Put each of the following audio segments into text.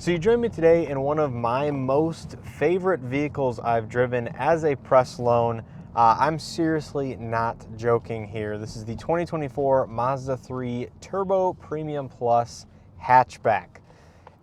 So you join me today in one of my most favorite vehicles I've driven as a press loan. I'm seriously not joking here. This is the 2024 Mazda 3 Turbo Premium Plus hatchback.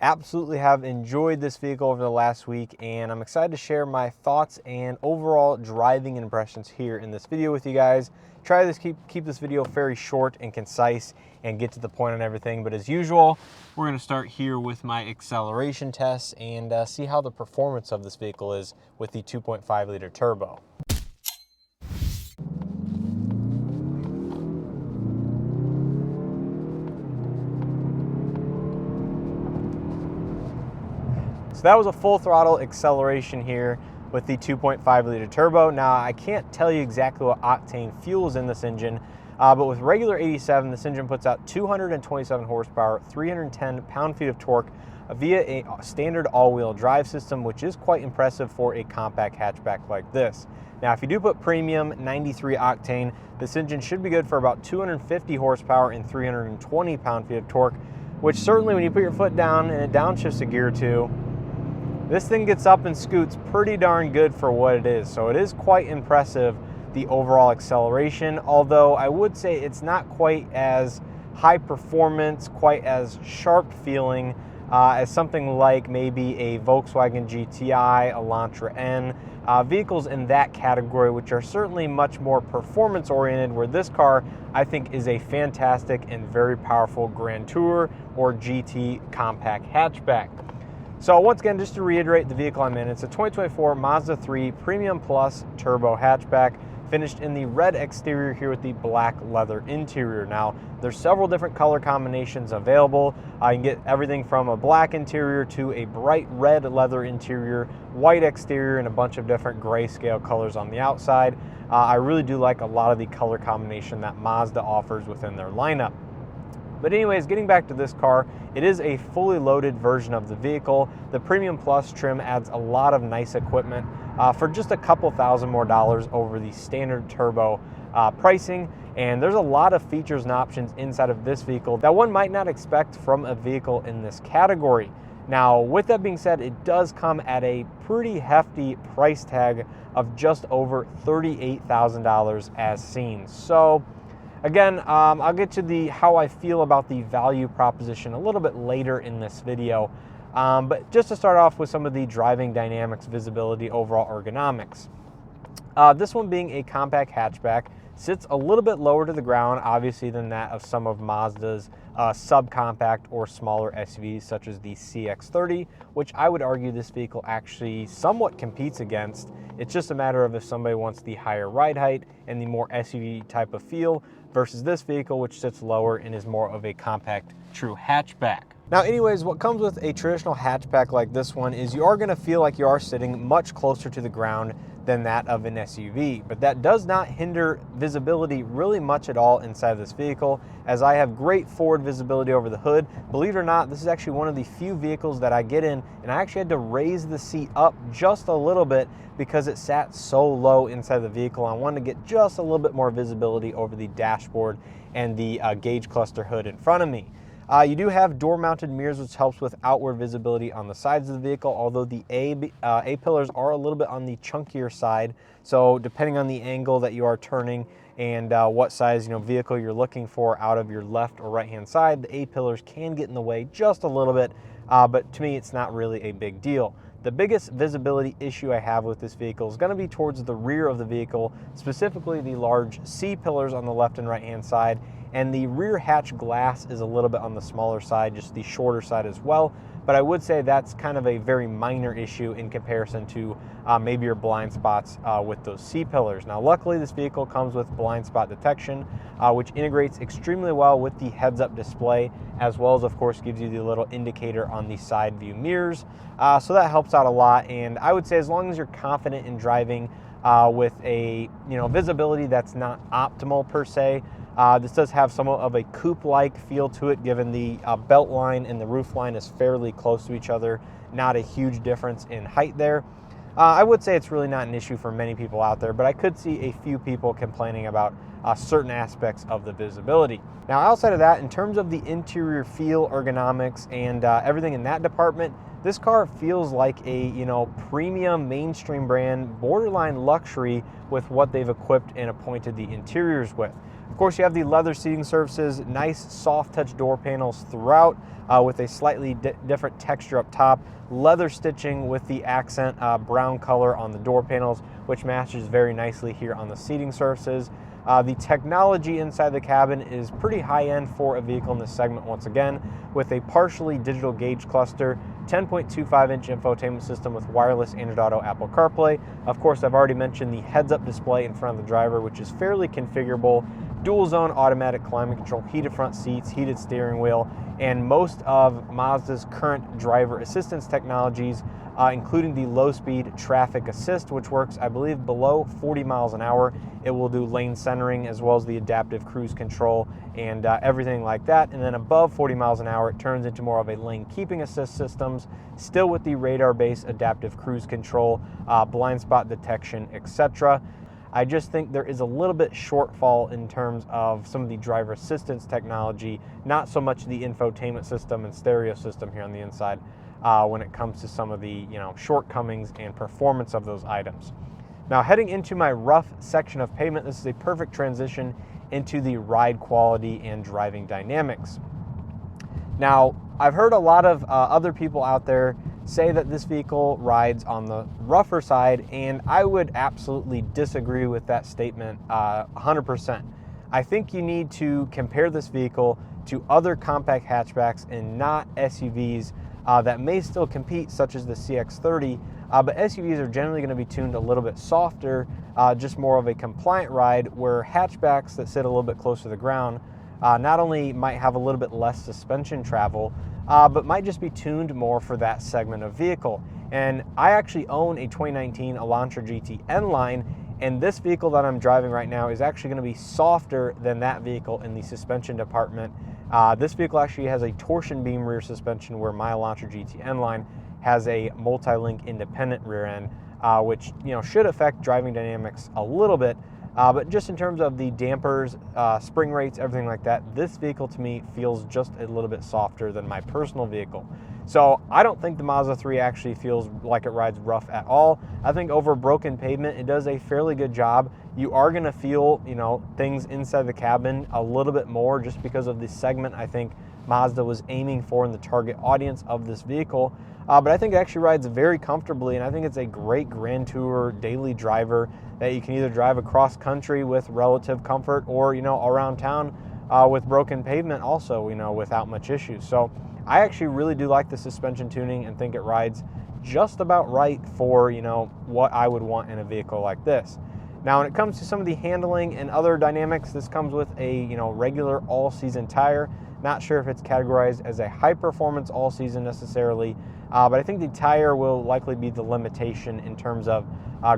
Absolutely have enjoyed this vehicle over the last week, and I'm excited to share my thoughts and overall driving impressions here in this video with you guys. Try to keep this video very short and concise and get to the point on everything, but as usual, we're going to start here with my acceleration tests and see how the performance of this vehicle is with the 2.5 liter turbo. So that was a full throttle acceleration here with the 2.5 liter turbo. Now, I can't tell you exactly what octane fuel is in this engine, but with regular 87, this engine puts out 227 horsepower, 310 pound-feet of torque via a standard all-wheel drive system, which is quite impressive for a compact hatchback like this. Now, if you do put premium 93 octane, this engine should be good for about 250 horsepower and 320 pound-feet of torque, which certainly when you put your foot down and it downshifts a gear or two, this thing gets up and scoots pretty darn good for what it is. So it is quite impressive, the overall acceleration, although I would say it's not quite as high performance, quite as sharp feeling as something like maybe a Volkswagen GTI, Elantra N, vehicles in that category, which are certainly much more performance oriented, where this car I think is a fantastic and very powerful Grand Tour or GT compact hatchback. So once again, just to reiterate the vehicle I'm in, it's a 2024 Mazda 3 Premium Plus Turbo hatchback, finished in the red exterior here with the black leather interior. Now, there's several different color combinations available. You can get everything from a black interior to a bright red leather interior, white exterior, and a bunch of different grayscale colors on the outside. I really do like a lot of the color combination that Mazda offers within their lineup. But anyways, getting back to this car, it is a fully loaded version of the vehicle. The Premium Plus trim adds a lot of nice equipment for just a couple thousand more dollars over the standard turbo pricing. And there's a lot of features and options inside of this vehicle that one might not expect from a vehicle in this category. Now, with that being said, it does come at a pretty hefty price tag of just over $38,000 as seen. So, again, I'll get to how I feel about the value proposition a little bit later in this video. But just to start off with some of the driving dynamics, visibility, overall ergonomics. This one being a compact hatchback sits a little bit lower to the ground, obviously, than that of some of Mazda's subcompact or smaller SUVs such as the CX-30, which I would argue this vehicle actually somewhat competes against. It's just a matter of if somebody wants the higher ride height and the more SUV type of feel versus this vehicle, which sits lower and is more of a compact true hatchback. Now, anyways, what comes with a traditional hatchback like this one is you are going to feel like you are sitting much closer to the ground than that of an SUV, but that does not hinder visibility really much at all inside this vehicle, as I have great forward visibility over the hood. Believe it or not, this is actually one of the few vehicles that I get in and I actually had to raise the seat up just a little bit because it sat so low inside the vehicle. I wanted to get just a little bit more visibility over the dashboard and the gauge cluster hood in front of me. You do have door-mounted mirrors, which helps with outward visibility on the sides of the vehicle, although the A-pillars are a little bit on the chunkier side. So depending on the angle that you are turning and what size vehicle you're looking for out of your left or right-hand side, the A-pillars can get in the way just a little bit, but to me, it's not really a big deal. The biggest visibility issue I have with this vehicle is going to be towards the rear of the vehicle, specifically the large C-pillars on the left and right-hand side, and the rear hatch glass is a little bit on the smaller side, just the shorter side as well. But I would say that's kind of a very minor issue in comparison to maybe your blind spots with those C-pillars. Now, luckily, this vehicle comes with blind spot detection, which integrates extremely well with the heads-up display, as well as, of course, gives you the little indicator on the side view mirrors. So that helps out a lot. And I would say as long as you're confident in driving with a visibility that's not optimal per se, this does have somewhat of a coupe-like feel to it, given the belt line and the roof line is fairly close to each other. Not a huge difference in height there. I would say it's really not an issue for many people out there, but I could see a few people complaining about certain aspects of the visibility. Now, outside of that, in terms of the interior feel, ergonomics, and everything in that department, this car feels like a, premium mainstream brand, borderline luxury with what they've equipped and appointed the interiors with. Of course, you have the leather seating surfaces, nice soft touch door panels throughout, with a slightly different texture up top, leather stitching with the accent brown color on the door panels, which matches very nicely here on the seating surfaces. The technology inside the cabin is pretty high-end for a vehicle in this segment once again, with a partially digital gauge cluster, 10.25-inch infotainment system with wireless Android Auto, Apple CarPlay. Of course, I've already mentioned the heads-up display in front of the driver, which is fairly configurable, dual-zone automatic climate control, heated front seats, heated steering wheel, and most of Mazda's current driver assistance technologies, including the low-speed traffic assist, which works, I believe, below 40 miles an hour. It will do lane centering as well as the adaptive cruise control and everything like that. And then above 40 miles an hour, it turns into more of a lane keeping assist systems, still with the radar-based adaptive cruise control, blind spot detection, etc. I just think there is a little bit shortfall in terms of some of the driver assistance technology, not so much the infotainment system and stereo system here on the inside when it comes to some of the shortcomings and performance of those items. Now, heading into my rough section of pavement, this is a perfect transition into the ride quality and driving dynamics. Now, I've heard a lot of other people out there say that this vehicle rides on the rougher side, and I would absolutely disagree with that statement 100%. I think you need to compare this vehicle to other compact hatchbacks and not SUVs that may still compete, such as the CX-30, but SUVs are generally going to be tuned a little bit softer, just more of a compliant ride, where hatchbacks that sit a little bit closer to the ground not only might have a little bit less suspension travel, but might just be tuned more for that segment of vehicle. And I actually own a 2019 Elantra GT N-Line, and this vehicle that I'm driving right now is actually going to be softer than that vehicle in the suspension department. This vehicle actually has a torsion beam rear suspension, where my Elantra GT N-Line has a multi-link independent rear end, which should affect driving dynamics a little bit. But just in terms of the dampers, spring rates, everything like that, this vehicle to me feels just a little bit softer than my personal vehicle. So I don't think the Mazda 3 actually feels like it rides rough at all. I think over broken pavement, it does a fairly good job. You are going to feel, things inside the cabin a little bit more, just because of the segment I think Mazda was aiming for in the target audience of this vehicle. But I think it actually rides very comfortably, and I think it's a great Grand Tour daily driver that you can either drive across country with relative comfort, or around town with broken pavement also, without much issue. So I actually really do like the suspension tuning and think it rides just about right for what I would want in a vehicle like this. Now, when it comes to some of the handling and other dynamics, this comes with a regular all-season tire. Not sure if it's categorized as a high-performance all-season necessarily, but I think the tire will likely be the limitation in terms of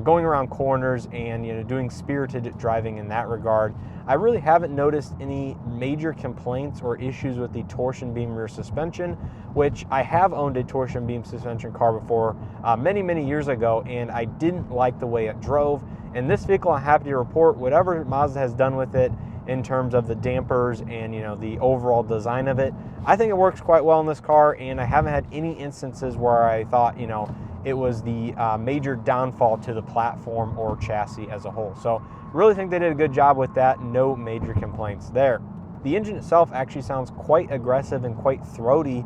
going around corners and doing spirited driving in that regard. I really haven't noticed any major complaints or issues with the torsion beam rear suspension, which I have owned a torsion beam suspension car before many years ago, and I didn't like the way it drove. And this vehicle, I'm happy to report, whatever Mazda has done with it in terms of the dampers and the overall design of it, I think it works quite well in this car, and I haven't had any instances where I thought it was the major downfall to the platform or chassis as a whole. So really think they did a good job with that. No major complaints there. The engine itself actually sounds quite aggressive and quite throaty,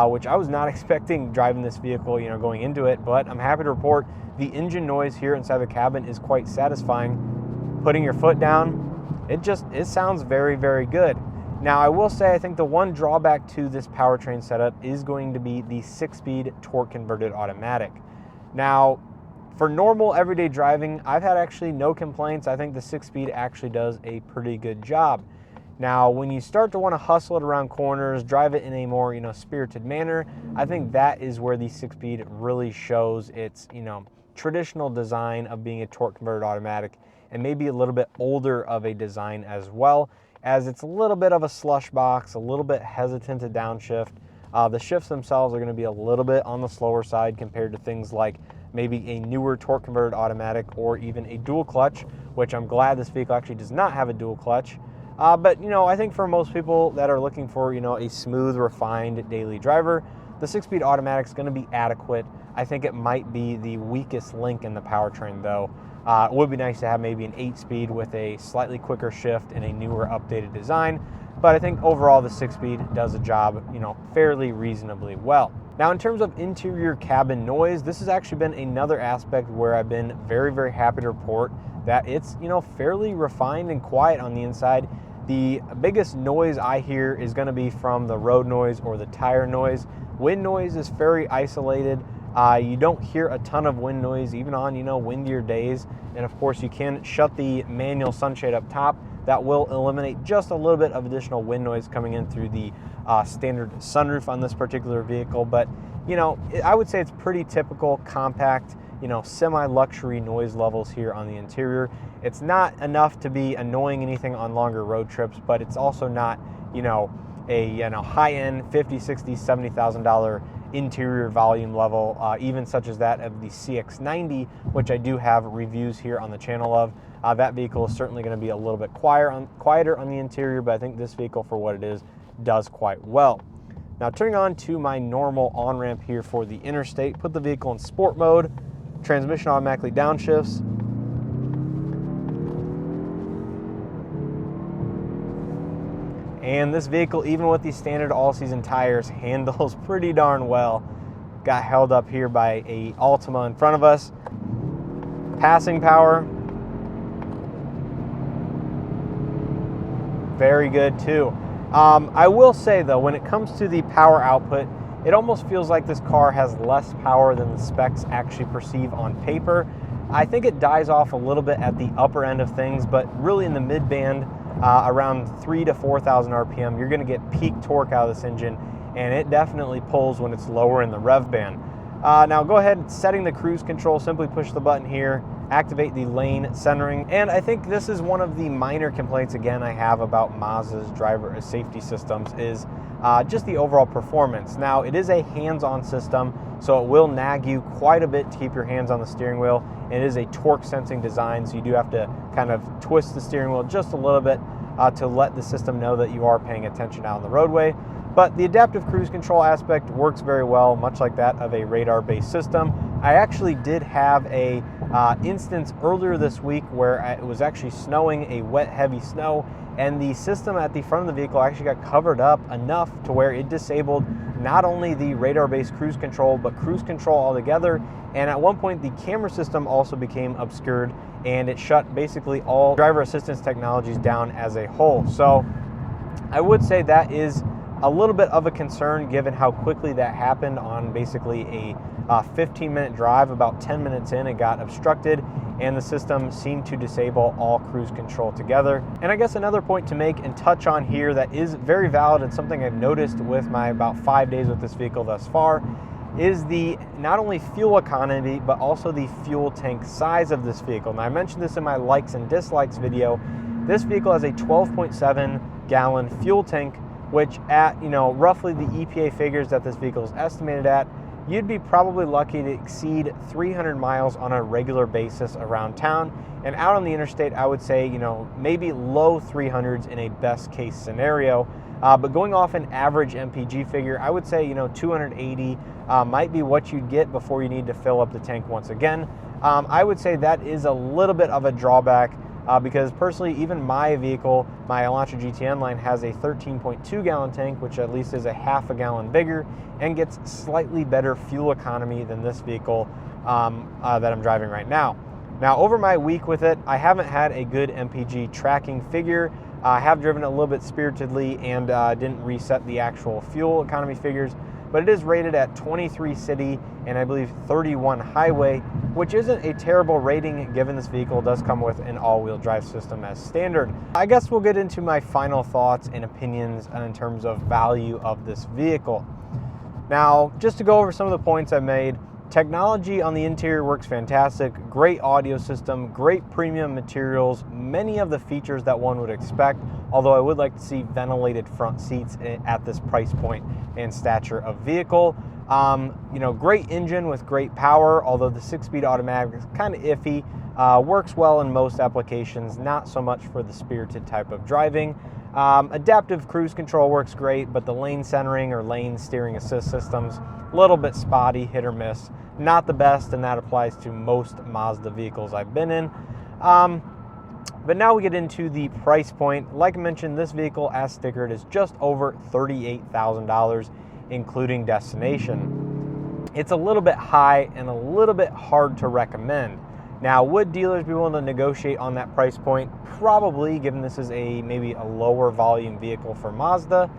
which I was not expecting driving this vehicle going into it, but I'm happy to report the engine noise here inside the cabin is quite satisfying. Putting your foot down, it sounds very good. Now, I will say, I think the one drawback to this powertrain setup is going to be the 6-speed torque converted automatic. Now, for normal everyday driving, I've had actually no complaints. I think the 6-speed actually does a pretty good job. Now, when you start to want to hustle it around corners, drive it in a more spirited manner, I think that is where the 6-speed really shows its traditional design of being a torque converted automatic, and maybe a little bit older of a design as well, as it's a little bit of a slush box, a little bit hesitant to downshift. The shifts themselves are going to be a little bit on the slower side compared to things like maybe a newer torque converted automatic or even a dual clutch, which I'm glad this vehicle actually does not have a dual clutch. But I think for most people that are looking for a smooth, refined daily driver, the 6-speed automatic is going to be adequate. I think it might be the weakest link in the powertrain though. It would be nice to have maybe an 8-speed with a slightly quicker shift and a newer updated design, but I think overall the 6-speed does the job, fairly reasonably well. Now in terms of interior cabin noise, this has actually been another aspect where I've been very, very happy to report that it's, fairly refined and quiet on the inside. The biggest noise I hear is going to be from the road noise or the tire noise. Wind noise is very isolated. You don't hear a ton of wind noise even on, windier days. And of course you can shut the manual sunshade up top. That will eliminate just a little bit of additional wind noise coming in through the standard sunroof on this particular vehicle. But, I would say it's pretty typical, compact, semi-luxury noise levels here on the interior. It's not enough to be annoying anything on longer road trips, but it's also not, a high-end $50,000, $60,000, $70,000 interior volume level, even such as that of the CX-90, which I do have reviews here on the channel of. That vehicle is certainly going to be a little bit quieter on the interior, but I think this vehicle, for what it is, does quite well. Now turning on to my normal on-ramp here for the interstate, put the vehicle in sport mode, transmission automatically downshifts. And this vehicle, even with these standard all-season tires, handles pretty darn well. Got held up here by a Altima in front of us. Passing power, very good too. I will say though, when it comes to the power output, it almost feels like this car has less power than the specs actually perceive on paper. I think it dies off a little bit at the upper end of things, but really in the mid-band, around 3,000 to 4,000 RPM, you're going to get peak torque out of this engine, and it definitely pulls when it's lower in the rev band. Now go ahead, setting the cruise control, simply push the button here, activate the lane centering, and I think this is one of the minor complaints again I have about Mazda's driver safety systems is just the overall performance. Now it is a hands-on system, so it will nag you quite a bit to keep your hands on the steering wheel. It is a torque sensing design, so you do have to kind of twist the steering wheel just a little bit to let the system know that you are paying attention out on the roadway. But the adaptive cruise control aspect works very well, much like that of a radar-based system. I actually did have a instance earlier this week where it was actually snowing, a wet, heavy snow, and the system at the front of the vehicle actually got covered up enough to where it disabled not only the radar-based cruise control, but cruise control altogether. And at one point, the camera system also became obscured, and it shut basically all driver assistance technologies down as a whole. So I would say that is a little bit of a concern given how quickly that happened on basically a 15-minute drive. About 10 minutes in, it got obstructed and the system seemed to disable all cruise control together. And I guess another point to make and touch on here that is very valid and something I've noticed with my about 5 days with this vehicle thus far is the not only fuel economy, but also the fuel tank size of this vehicle. Now I mentioned this in my likes and dislikes video. This vehicle has a 12.7 gallon fuel tank, which at roughly the EPA figures that this vehicle is estimated at, you'd be probably lucky to exceed 300 miles on a regular basis around town. And out on the interstate, I would say, maybe low 300s in a best case scenario. But going off an average MPG figure, I would say, 280 might be what you'd get before you need to fill up the tank once again. I would say that is a little bit of a drawback because personally, even my vehicle, my Elantra GTN line, has a 13.2 gallon tank, which at least is a half a gallon bigger and gets slightly better fuel economy than this vehicle that I'm driving right now. Now, over my week with it, I haven't had a good MPG tracking figure. I have driven it a little bit spiritedly and didn't reset the actual fuel economy figures, but it is rated at 23 city and I believe 31 highway, which isn't a terrible rating given this vehicle does come with an all-wheel drive system as standard. I guess we'll get into my final thoughts and opinions in terms of value of this vehicle. Now, just to go over some of the points I made, technology on the interior works fantastic, great audio system, great premium materials, many of the features that one would expect, although I would like to see ventilated front seats at this price point and stature of vehicle. Great engine with great power, although the 6-speed automatic is kind of iffy. Works well in most applications, not so much for the spirited type of driving. Adaptive cruise control works great, but the lane centering or lane steering assist systems, a little bit spotty, hit or miss. Not the best, and that applies to most Mazda vehicles I've been in. But now we get into the price point. Like I mentioned, this vehicle as stickered is just over $38,000, including destination. It's a little bit high and a little bit hard to recommend. Now, would dealers be willing to negotiate on that price point? Probably, given this is maybe a lower volume vehicle for Mazda.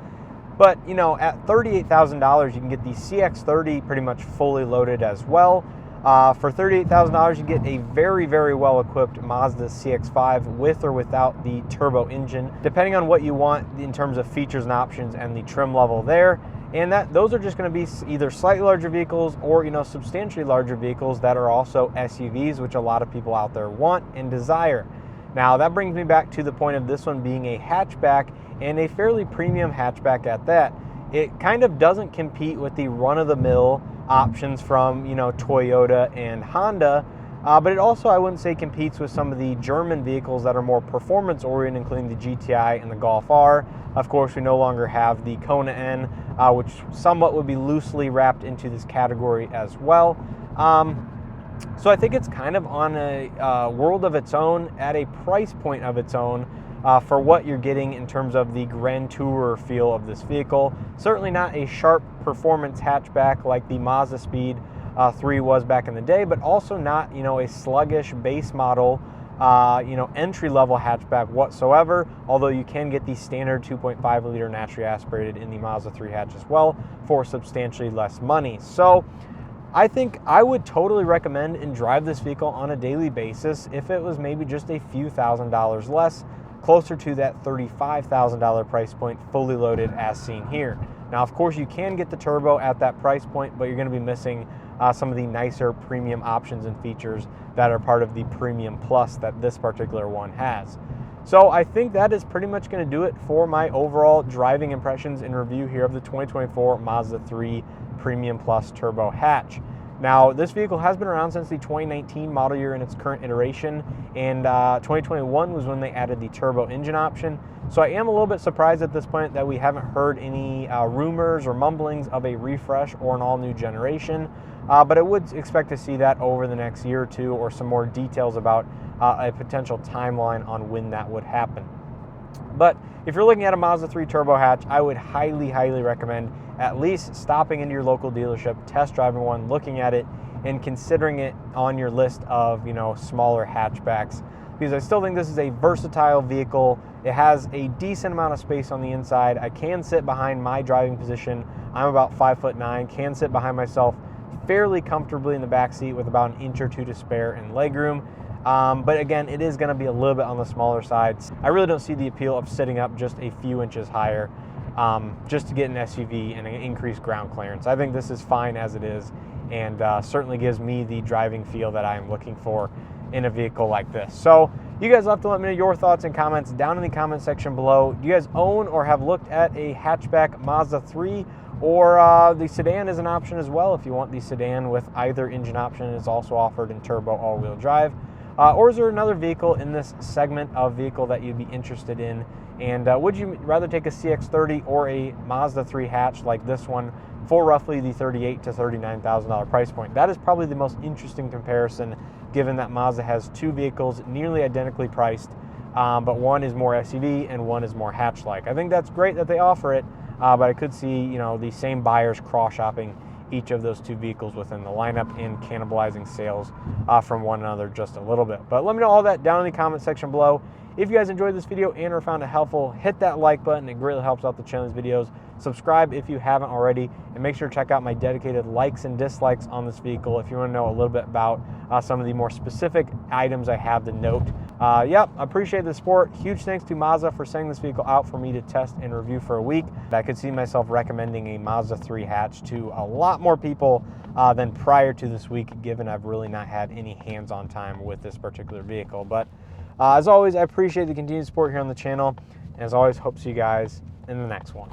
But, you know, at $38,000, you can get the CX-30 pretty much fully loaded as well. For $38,000, you get a very, very well-equipped Mazda CX-5 with or without the turbo engine, depending on what you want in terms of features and options and the trim level there. And those are just going to be either slightly larger vehicles or, you know, substantially larger vehicles that are also SUVs, which a lot of people out there want and desire. Now, that brings me back to the point of this one being a hatchback, and a fairly premium hatchback at that. It kind of doesn't compete with the run-of-the-mill options from, you know, Toyota and Honda, but it also, I wouldn't say, competes with some of the German vehicles that are more performance-oriented, including the GTI and the Golf R. Of course, we no longer have the Kona N, which somewhat would be loosely wrapped into this category as well. So I think it's kind of on a world of its own, at a price point of its own, for what you're getting in terms of the Grand Tourer feel of this vehicle. Certainly not a sharp performance hatchback like the Mazda Speed 3 was back in the day, but also not, you know, a sluggish base model, you know, entry-level hatchback whatsoever, although you can get the standard 2.5 liter naturally aspirated in the Mazda 3 hatch as well for substantially less money. So I think I would totally recommend and drive this vehicle on a daily basis if it was maybe just a few $1,000s less, closer to that $35,000 price point, fully loaded as seen here. Now, of course, you can get the turbo at that price point, but you're going to be missing some of the nicer premium options and features that are part of the Premium Plus that this particular one has. So I think that is pretty much going to do it for my overall driving impressions and review here of the 2024 Mazda 3 Premium Plus Turbo Hatch. Now, this vehicle has been around since the 2019 model year in its current iteration, and 2021 was when they added the turbo engine option. So I am a little bit surprised at this point that we haven't heard any rumors or mumblings of a refresh or an all-new generation, but I would expect to see that over the next year or two, or some more details about a potential timeline on when that would happen. But if you're looking at a Mazda 3 Turbo Hatch, I would highly, highly recommend at least stopping into your local dealership, test driving one, looking at it, and considering it on your list of, you know, smaller hatchbacks. Because I still think this is a versatile vehicle. It has a decent amount of space on the inside. I can sit behind my driving position. I'm about 5'9", can sit behind myself fairly comfortably in the back seat with about an inch or two to spare in legroom. But again, it is going to be a little bit on the smaller side. I really don't see the appeal of sitting up just a few inches higher just to get an SUV and an increased ground clearance. I think this is fine as it is, and certainly gives me the driving feel that I am looking for in a vehicle like this. So you guys will have to let me know your thoughts and comments down in the comment section below. Do you guys own or have looked at a hatchback Mazda 3? Or the sedan is an option as well if you want the sedan with either engine option. Is also offered in turbo all-wheel drive. Or is there another vehicle in this segment of vehicle that you'd be interested in? And would you rather take a CX-30 or a Mazda 3 hatch like this one for roughly the $38,000 to $39,000 price point? That is probably the most interesting comparison, given that Mazda has two vehicles nearly identically priced, but one is more SUV and one is more hatch-like. I think that's great that they offer it, but I could see, you know, the same buyers cross-shopping each of those two vehicles within the lineup and cannibalizing sales from one another just a little bit. But let me know all that down in the comment section below. If you guys enjoyed this video and or found it helpful, hit that like button. It greatly helps out the channel's videos. Subscribe if you haven't already, and make sure to check out my dedicated likes and dislikes on this vehicle if you want to know a little bit about some of the more specific items I have to note. Yep, appreciate the support. Huge thanks to Mazda for sending this vehicle out for me to test and review for a week. I could see myself recommending a Mazda 3 hatch to a lot more people than prior to this week, given I've really not had any hands-on time with this particular vehicle. But as always, I appreciate the continued support here on the channel. And as always, hope to see you guys in the next one.